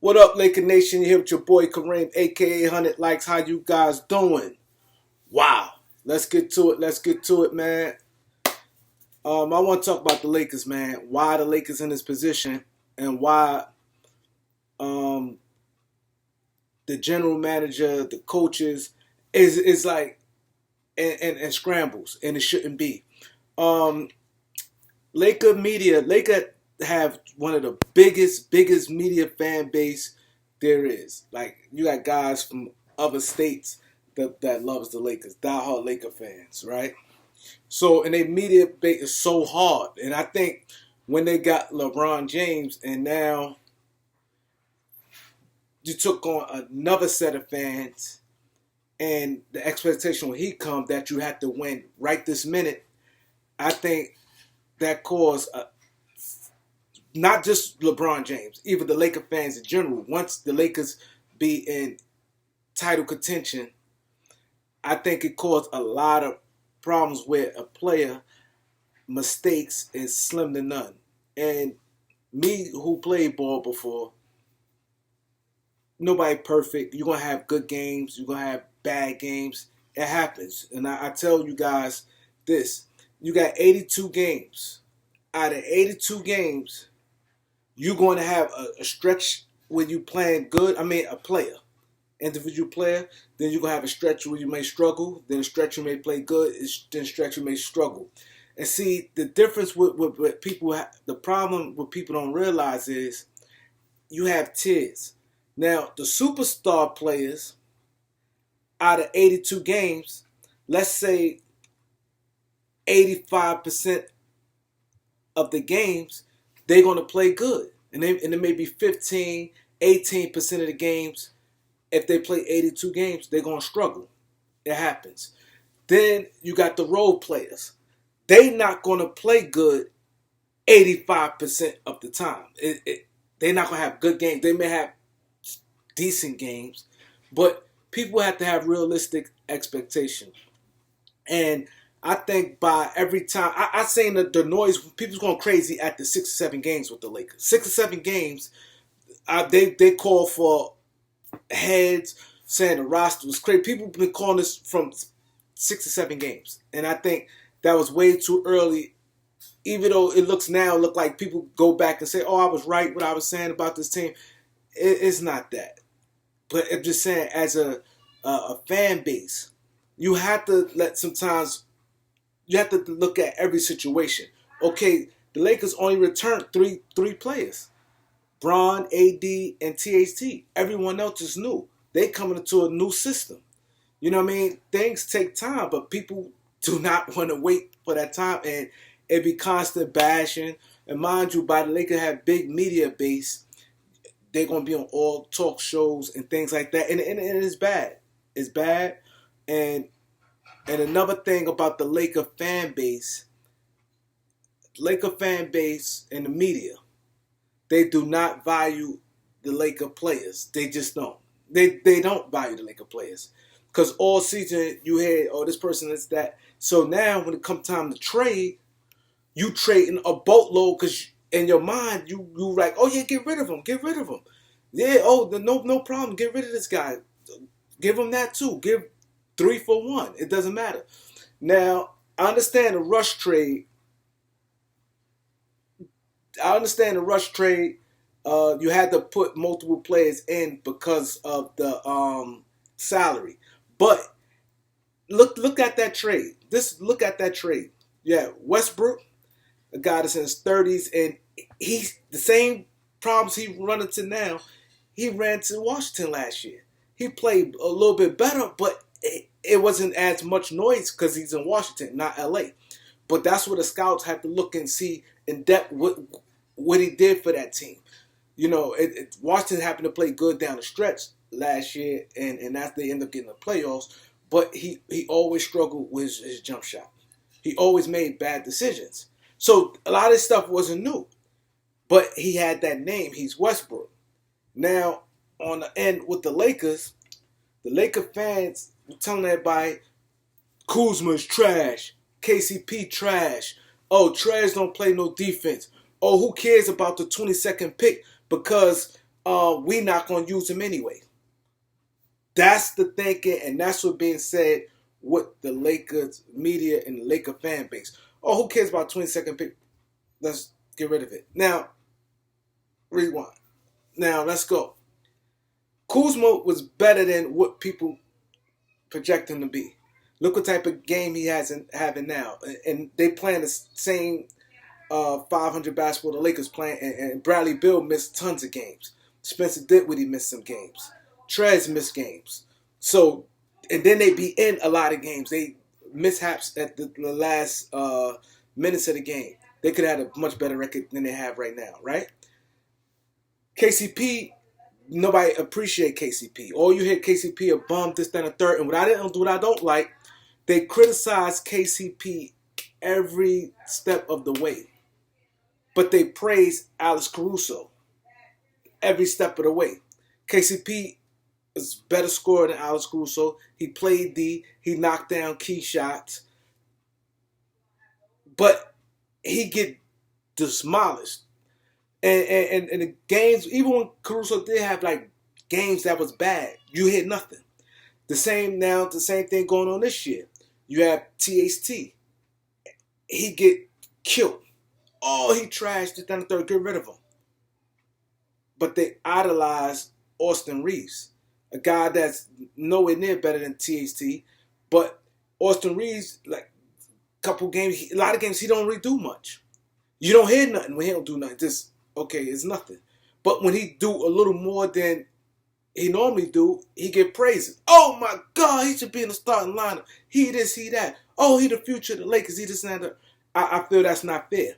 What up, Laker Nation? You here with your boy Kareem, aka 100 Likes. How you guys doing? Wow. Let's get to it. Let's get to it, man. I want to talk about the Lakers, man. Why the Lakers in this position and why um, the general manager, the coaches, is like and scrambles, and it shouldn't be. Um, Laker have one of the biggest media fan base there is. Like, you got guys from other states that loves the Lakers, diehard Laker fans, right? So, and their media base is so hard. And I think when they got LeBron James, and now you took on another set of fans, and the expectation when he come that you have to win right this minute, I think that caused not just LeBron James, even the Laker fans in general. Once the Lakers be in title contention, I think it caused a lot of problems where a player mistakes is slim to none. And me, who played ball before, nobody perfect. You're gonna have good games. You're gonna have bad games. It happens. And I tell you guys this: you got 82 games. Out of 82 games, you're going to have a stretch where you playing good. I mean, a player, individual player. Then you're going to have a stretch where you may struggle. Then a stretch you may play good. Then a stretch you may struggle. And see, the difference with people, the problem what people don't realize is you have tiers. Now, the superstar players, out of 82 games, let's say 85% of the games, they're going to play good. And it may be 15, 18% of the games, if they play 82 games, they're going to struggle. It happens. Then you got the role players. They not going to play good 85% of the time. They're not going to have good games. They may have decent games, but people have to have realistic expectations. And I think by every time, I seen the noise, people's going crazy at the 6 or 7 games with the Lakers. 6 or 7 games, they call for heads, saying the roster was crazy. People have been calling this from 6 or 7 games. And I think that was way too early, even though it look like people go back and say, oh, I was right what I was saying about this team. It's not that. But I'm just saying, as a fan base, you have to you have to look at every situation. Okay, the Lakers only returned three players. Bron, AD, and THT. Everyone else is new. They coming into a new system. You know what I mean? Things take time, but people do not want to wait for that time, and it be constant bashing. And mind you, by the Lakers have big media base, they're going to be on all talk shows and things like that. And it's bad. It's bad. And another thing about the Laker fan base and the media, they do not value the Laker players. They just don't. They don't value the Laker players. Because all season you hear, oh, this person is that. So now when it comes time to trade, you trading a boatload because in your mind you like, oh yeah, get rid of him. Yeah, oh, no problem. Get rid of this guy. Give him that too. Give 3 for 1. It doesn't matter. Now, I understand the rush trade. You had to put multiple players in because of the salary. But look at that trade. Look at that trade. Yeah, Westbrook, a guy that's in his 30s, and he's the same problems he run into now. He ran to Washington last year. He played a little bit better, but it wasn't as much noise because he's in Washington, not LA. But that's where the scouts had to look and see in depth what he did for that team. You know, Washington happened to play good down the stretch last year, and that's they end up getting the playoffs. But he always struggled with his jump shot. He always made bad decisions. So a lot of this stuff wasn't new. But he had that name. He's Westbrook. Now, on the end with the Laker fans were telling everybody Kuzma's trash, KCP trash. Oh, trash don't play no defense. Oh, who cares about the 22nd pick because we not gonna use him anyway. That's the thinking, and that's what being said with the Lakers media and the Laker fan base. Oh, who cares about 22nd pick? Let's get rid of it. Now, rewind. Now, let's go. Kuzma was better than what people project him to be. Look what type of game he has having now. And they playing the same 500 basketball the Lakers playing. And Bradley Beal missed tons of games. Spencer Dinwiddie missed some games. Trez missed games. So, and then they be in a lot of games. They mishaps at the last minutes of the game. They could have had a much better record than they have right now, right? KCP, nobody appreciate KCP. All you hear KCP a bum, this, that, and a third. And what I don't like, they criticize KCP every step of the way. But they praise Alex Caruso every step of the way. KCP is better scorer than Alex Caruso. He played D. He knocked down key shots. But he get demolished. And the games, even when Caruso did have like games that was bad, you hit nothing. The same thing going on this year. You have THT. He get killed. Oh, he trashed it down the third. Get rid of him. But they idolize Austin Reeves, a guy that's nowhere near better than THT. But Austin Reeves, like a lot of games, he don't really do much. You don't hear nothing when he don't do nothing. Just, okay, it's nothing. But when he do a little more than he normally do, he get praises. Oh my God, he should be in the starting lineup. He this, he that. Oh, he the future of the Lakers. He this and that. I feel that's not fair.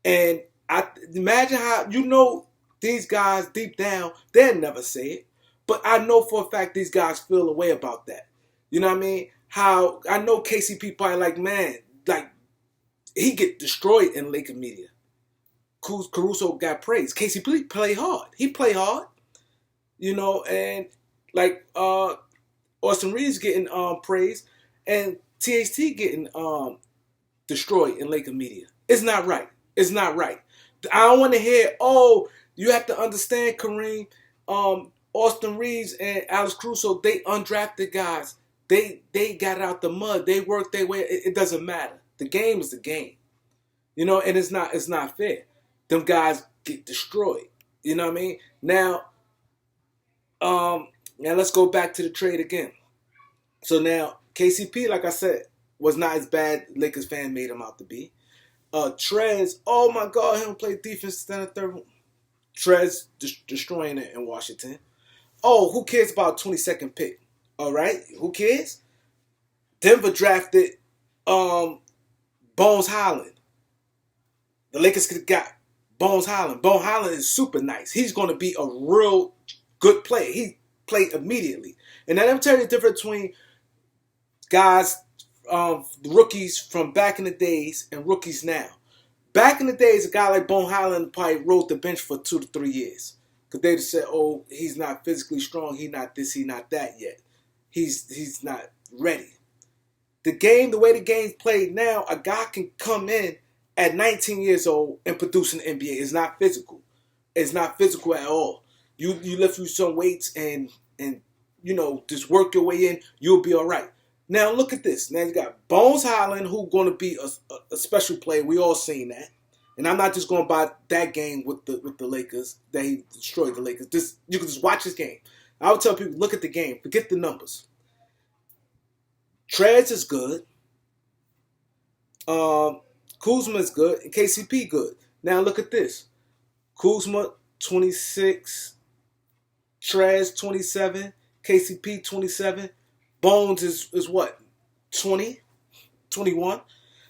And I imagine how, these guys deep down, they'll never say it. But I know for a fact these guys feel a way about that. You know what I mean? How I know KCP probably like, man, like he get destroyed in Laker media. Caruso got praised. KCP play hard. He play hard. And like Austin Reeves getting praised and THT getting destroyed in Laker media. It's not right. It's not right. I don't want to hear, oh, you have to understand, Kareem, Austin Reeves and Alex Caruso, they undrafted guys. They got out the mud. They worked their way. It doesn't matter. The game is the game. And it's not fair. Them guys get destroyed. You know what I mean? Now let's go back to the trade again. So now KCP, like I said, was not as bad Lakers fan made him out to be. Trez, oh my God, he don't play defense stand at third. Trez destroying it in Washington. Oh, who cares about 22nd pick? All right, who cares? Denver drafted Bones Highland. The Lakers could have got Bones Highland. Bones Highland is super nice. He's going to be a real good player. He played immediately. And now let me tell you the difference between guys, rookies from back in the days and rookies now. Back in the days, a guy like Bones Highland probably rode the bench for 2 to 3 years. Because they just said, oh, he's not physically strong. He not this, he not that yet. He's not ready. The way the game's played now, a guy can come in at 19 years old and produce in the NBA. It's not physical. It's not physical at all. You lift you some weights and just work your way in, you'll be all right. Now look at this. Now you got Bones Highland, who's going to be a special player. We all seen that. And I'm not just going by that game with the Lakers that he destroyed the Lakers. You can just watch this game. I would tell people, look at the game. Forget the numbers. Trez is good. Kuzma is good. And KCP good. Now look at this. Kuzma, 26. Trez, 27. KCP, 27. Bones is what? 20? 21?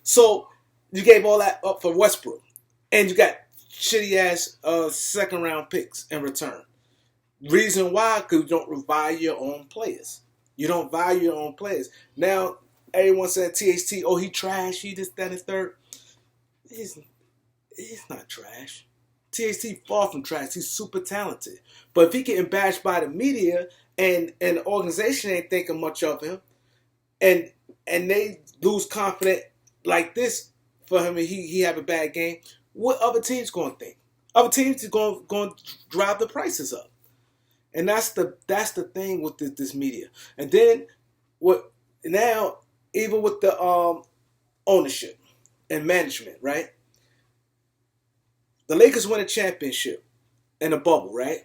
So you gave all that up for Westbrook. And you got shitty-ass second-round picks in return. Reason why? Because you don't value your own players. You don't value your own players. Now, everyone said THT, oh, he trash, he this, that, and third. He's not trash. THT far from trash. He's super talented. But if he getting bashed by the media and the organization ain't thinking much of him, and they lose confidence like this for him, and he have a bad game, what other teams gonna think? Other teams is going to drive the prices up, and that's the thing with this media. And then what now? Even with the ownership and management, right? The Lakers win a championship in a bubble, right?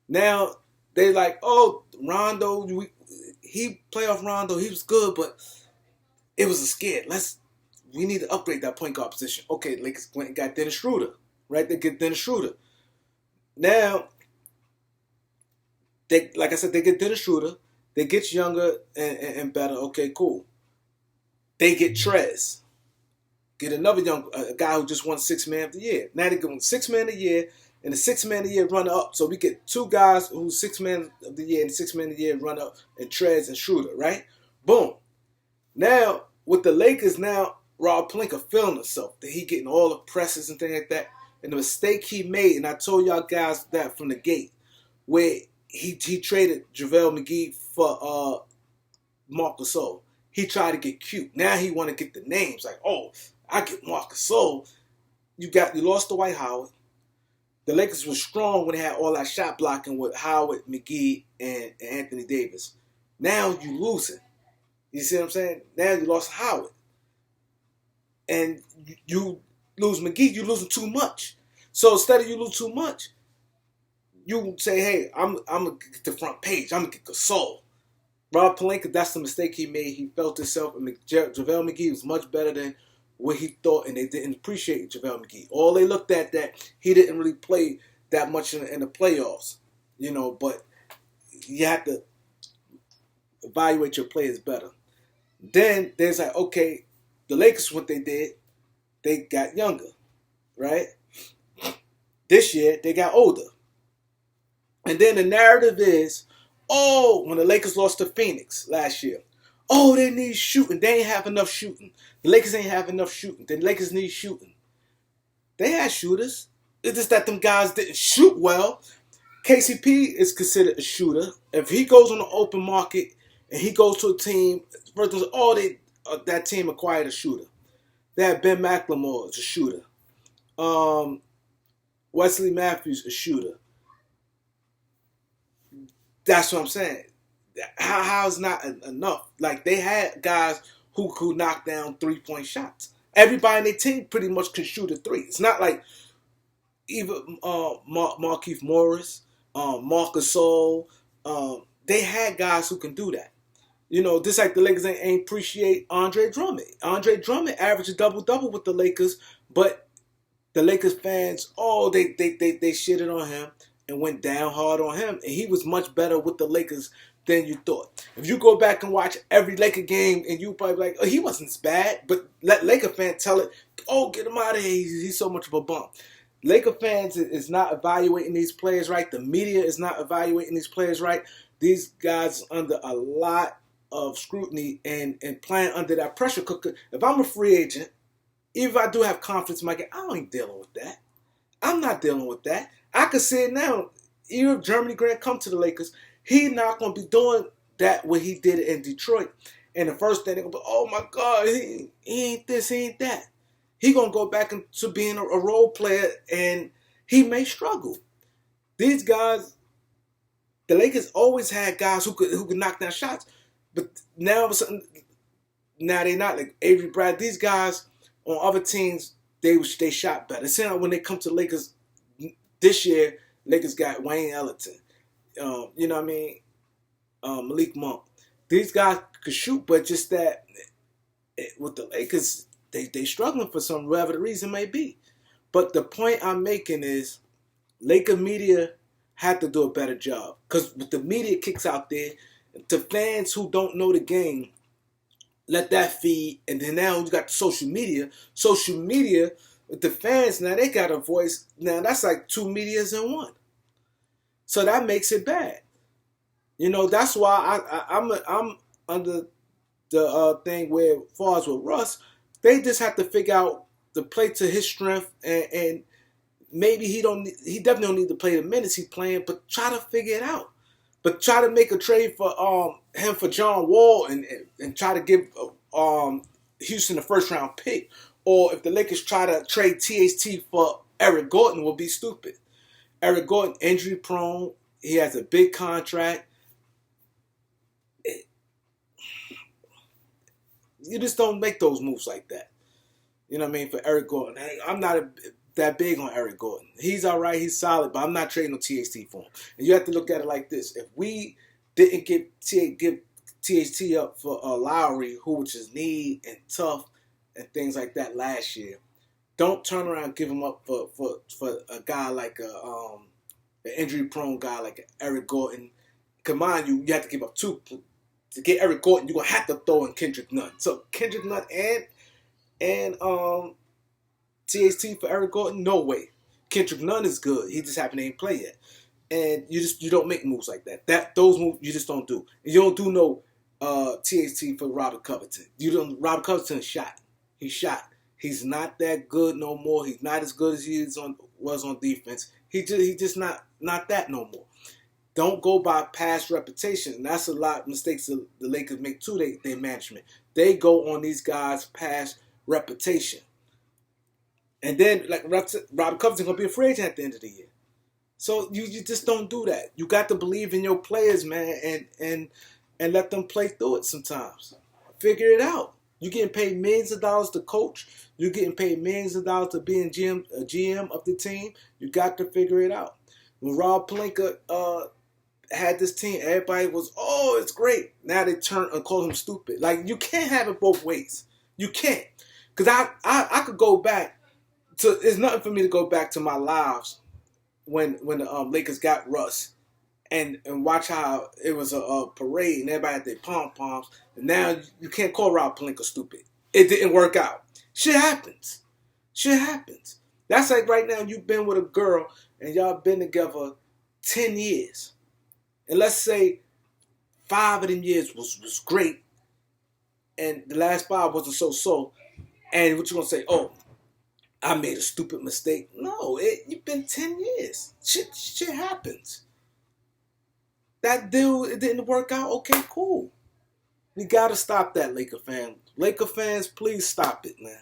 Now they like, oh, Rondo, he playoff Rondo, he was good, but it was a scare. We need to upgrade that point guard position. Okay, Lakers went and got Dennis Schroeder, right? They get Dennis Schroeder. Now, like I said, they get Dennis Schroeder. They get younger and better. Okay, cool. They get Trez. Get another young guy who just won Sixth Man of the Year. Now they go Sixth Man of the Year and the Sixth Man of the Year run up. So we get two guys who's Sixth Man of the Year and Sixth Man of the Year run up, and Trez and Schroeder, right? Boom. Now with the Lakers, now Rob Pelinka feeling himself that he getting all the presses and things like that. And the mistake he made, and I told y'all guys that from the gate, where he traded JaVale McGee for Marc Gasol. He tried to get cute. Now he want to get the names. Like, oh, I get Marc Gasol. You lost to Dwight Howard. The Lakers were strong when they had all that shot blocking with Howard, McGee, and Anthony Davis. Now you losing. You see what I'm saying? Now you lost Howard. And you lose McGee, you losing too much. So instead of you lose too much, you say, hey, I'm gonna get the front page. I'm gonna get Gasol. Rob Pelinka, that's the mistake he made. He felt himself, and JaVale McGee was much better than what he thought, and they didn't appreciate JaVale McGee. All they looked at that he didn't really play that much in the playoffs, but you have to evaluate your players better. Then there's like, okay, the Lakers, what they did, they got younger, right? This year, they got older. And then the narrative is, oh, when the Lakers lost to Phoenix last year, oh, they need shooting. They ain't have enough shooting. The Lakers ain't have enough shooting. The Lakers need shooting. They had shooters. It's just that them guys didn't shoot well. KCP is considered a shooter. If he goes on the open market and he goes to a team, that team acquired a shooter. They had Ben McLemore as a shooter. Wesley Matthews a shooter. That's what I'm saying. How's not enough? Like, they had guys who could knock down 3-point shots. Everybody in their team pretty much can shoot a three. It's not like even Markieff Morris, Marc Gasol. They had guys who can do that. Just like the Lakers ain't appreciate Andre Drummond. Andre Drummond averaged a double-double with the Lakers, but the Lakers fans, they shitted on him and went down hard on him, and he was much better with the Lakers than you thought. If you go back and watch every Laker game, and you probably like, oh, he wasn't as bad, but let Laker fans tell it, oh, get him out of here, he's so much of a bum. Laker fans is not evaluating these players right. The media is not evaluating these players right. These guys under a lot of scrutiny and playing under that pressure cooker. If I'm a free agent, even if I do have confidence in my game, I ain't dealing with that. I'm not dealing with that. I can see it now. Even if Jeremy Grant come to the Lakers, he's not going to be doing that what he did in Detroit. And the first thing they're going to be, oh my God, he ain't this, he ain't that. He's going to go back into being a role player, and he may struggle. These guys, the Lakers always had guys who could knock down shots, but now they're not. Like Avery Brad, these guys on other teams, they shot better. It's like when they come to the Lakers this year, Lakers got Wayne Ellington. You know what I mean? Malik Monk. These guys could shoot, but just that with the Lakers, they struggling for some whatever the reason may be. But the point I'm making is Laker media had to do a better job. Because with the media kicks out there, to fans who don't know the game, let that feed. And then now you got the social media. Social media, with the fans, now they got a voice. Now that's like two medias in one. So that makes it bad. That's why I'm under the thing where, as far as with Russ, they just have to figure out the play to his strength and maybe he definitely don't need to play the minutes he's playing, but try to figure it out. But try to make a trade for him for John Wall and try to give Houston a first round pick. Or if the Lakers try to trade THT for Eric Gordon, will be stupid. Eric Gordon, injury prone. He has a big contract. You just don't make those moves like that. You know what I mean? For Eric Gordon. I'm not that big on Eric Gordon. He's all right. He's solid, but I'm not trading no THT for him. And you have to look at it like this. If we didn't give THT up for Lowry, who was just need and tough and things like that last year, don't turn around and give him up for a guy like an injury-prone guy like Eric Gordon. Come on, you have to give up two. To get Eric Gordon, you're going to have to throw in Kendrick Nunn. So Kendrick Nunn and THT for Eric Gordon, no way. Kendrick Nunn is good. He just happened to ain't play yet. And you don't make moves like that. Those moves you just don't do. You don't do no THT for Robert Covington. Robert Covington shot. He shot. He's not that good no more. He's not as good as he was on defense. He just not that no more. Don't go by past reputation. And that's a lot of mistakes the Lakers make too, their management. They go on these guys' past reputation. And then, like, Robert Covington going to be a free agent at the end of the year. So you just don't do that. You got to believe in your players, man, and let them play through it sometimes. Figure it out. You're getting paid millions of dollars to coach. You're getting paid millions of dollars to be a GM of the team. You got to figure it out. When Rob Pelinka had this team, everybody was, oh, it's great. Now they turn and call him stupid. Like, you can't have it both ways. You can't. Because I could go back to, there's nothing for me to go back to my lives when the Lakers got Russ and watch how it was a parade and everybody had their pom-poms. And now you can't call Rob Pelinka stupid. It didn't work out. Shit happens. Shit happens. That's like right now you've been with a girl and y'all been together 10 years. And let's say 5 of them years was great, and the last 5 wasn't so. And what you gonna say? Oh, I made a stupid mistake. No, you've been 10 years. Shit happens. That deal, it didn't work out. Okay, cool. We gotta stop that, Laker fans. Laker fans, please stop it, man.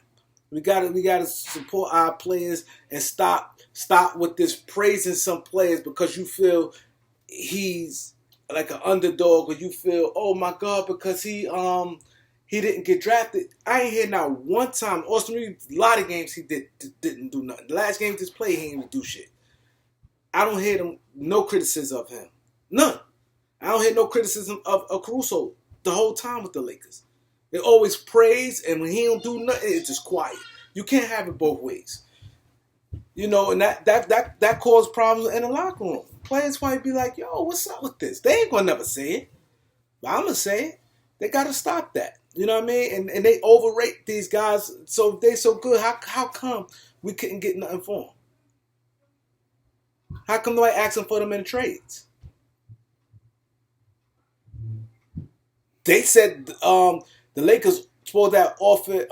We gotta support our players and stop with this praising some players because you feel he's like an underdog, or you feel, oh my God, because he didn't get drafted. I ain't hear not one time. Austin Reeves, a lot of games he didn't do nothing. The last game he just played, he didn't do shit. I don't hear no criticism of him. None. I don't hear no criticism of Caruso the whole time with the Lakers. They always praise, and when he don't do nothing, it's just quiet. You can't have it both ways. You know, and that caused problems in the locker room. Players might be like, yo, what's up with this? They ain't gonna never say it. But I'm gonna say it. They gotta stop that. You know what I mean? And they overrate these guys. So if they so good, how come we couldn't get nothing for them? How come nobody asking for them in the trades? They said the Lakers supposed to have offered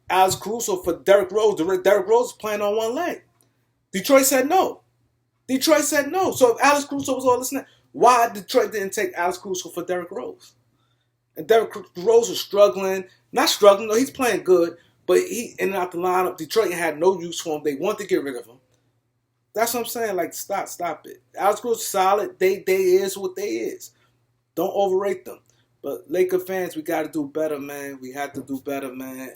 Alex Caruso for Derrick Rose. Derrick Rose is playing on one leg. Detroit said no. So if Alex Caruso was all listening, why Detroit didn't take Alex Caruso for Derrick Rose? And Derrick Rose was struggling. Not struggling, no, he's playing good, but he in and out the lineup. Detroit had no use for him. They want to get rid of him. That's what I'm saying. Like, stop it. Alex Caruso solid. They is what they is. Don't overrate them. But Laker fans, we got to do better, man. We have to do better, man.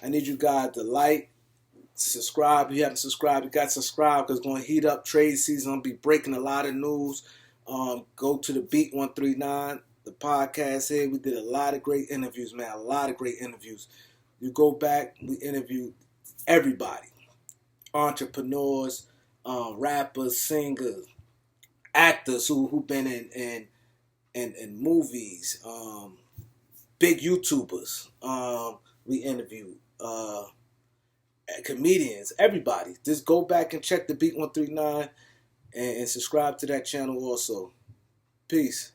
I need you guys to like, subscribe. If you haven't subscribed, you got to subscribe because it's going to heat up trade season. I'm going to be breaking a lot of news. Go to the Beat 139, the podcast here. We did a lot of great interviews, man. A lot of great interviews. You go back, we interviewed everybody. Entrepreneurs, rappers, singers, actors who've been in movies, big YouTubers. We interviewed comedians, everybody. Just go back and check the Beat 139 and subscribe to that channel also. Peace.